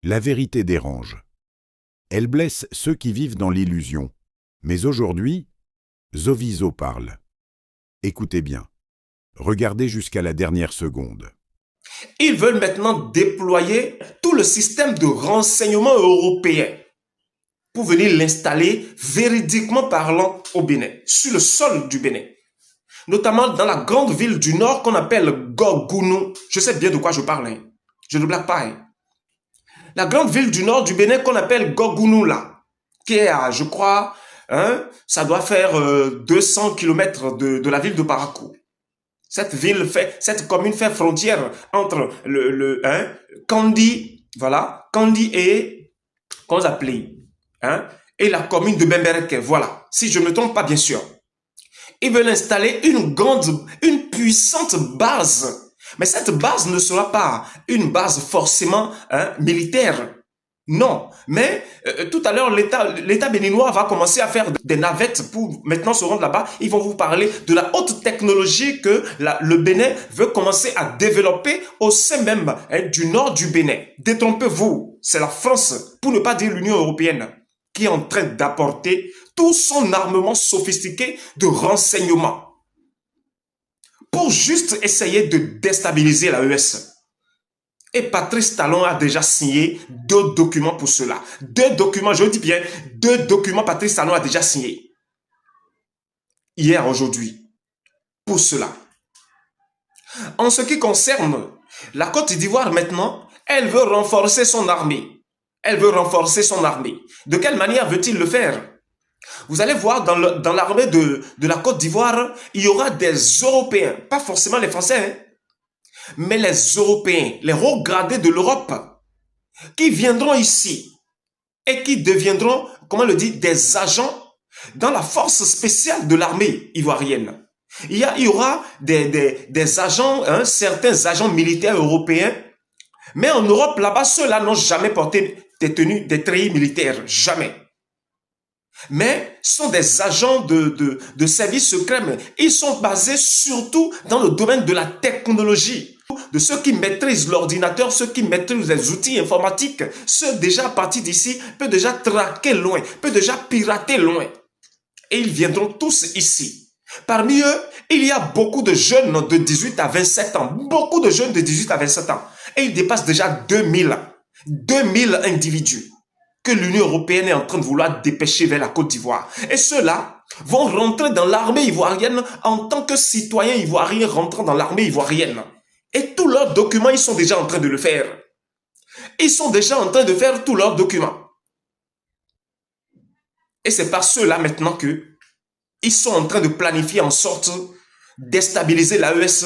La vérité dérange. Elle blesse ceux qui vivent dans l'illusion. Mais aujourd'hui, Zoviso parle. Écoutez bien. Regardez jusqu'à la dernière seconde. Ils veulent maintenant déployer tout le système de renseignement européen pour venir l'installer véridiquement parlant au Bénin, sur le sol du Bénin. Notamment dans la grande ville du nord qu'on appelle Gogounou. Je sais bien de quoi je parle. Hein. Je ne blague pas. Hein. La grande ville du nord du Bénin qu'on appelle Gogounou, là, qui est à, je crois, ça doit faire 200 km de la ville de Parakou. Cette commune fait frontière entre Kandi, voilà, Kandi et, comment s'appelle, et la commune de Bembereke, voilà, si je ne me trompe pas bien sûr. Ils veulent installer une puissante base. Mais cette base ne sera pas une base forcément militaire. Non, mais tout à l'heure, l'État béninois va commencer à faire des navettes pour maintenant se rendre là-bas. Ils vont vous parler de la haute technologie que le Bénin veut commencer à développer au sein même du nord du Bénin. Détrompez-vous, c'est la France, pour ne pas dire l'Union européenne, qui est en train d'apporter tout son armement sophistiqué de renseignement pour juste essayer de déstabiliser la l'AES. Et Patrice Talon a déjà signé 2 documents pour cela. 2 documents, je dis bien, 2 documents Patrice Talon a déjà signé. Hier, aujourd'hui, pour cela. En ce qui concerne la Côte d'Ivoire maintenant, elle veut renforcer son armée. Elle veut renforcer son armée. De quelle manière veut-il le faire? Vous allez voir dans l'armée de la Côte d'Ivoire, il y aura des Européens, pas forcément les Français, hein, mais les Européens, les hauts gradés de l'Europe, qui viendront ici et qui deviendront, comment le dit, des agents dans la force spéciale de l'armée ivoirienne. Il y aura des agents, certains agents militaires européens, mais en Europe, là-bas, ceux-là n'ont jamais porté des tenues, des treillis militaires, jamais. Mais sont des agents de services secrets. Ils sont basés surtout dans le domaine de la technologie. De ceux qui maîtrisent l'ordinateur, ceux qui maîtrisent les outils informatiques, ceux déjà à partir d'ici peuvent déjà traquer loin, peuvent déjà pirater loin. Et ils viendront tous ici. Parmi eux, il y a beaucoup de jeunes de 18 à 27 ans. Beaucoup de jeunes de 18 à 27 ans. Et ils dépassent déjà 2000 individus que l'Union européenne est en train de vouloir dépêcher vers la Côte d'Ivoire. Et ceux-là vont rentrer dans l'armée ivoirienne en tant que citoyens ivoiriens rentrant dans l'armée ivoirienne. Et tous leurs documents, ils sont déjà en train de le faire. Ils sont déjà en train de faire tous leurs documents. Et c'est par ceux-là maintenant que ils sont en train de planifier en sorte de déstabiliser l'AES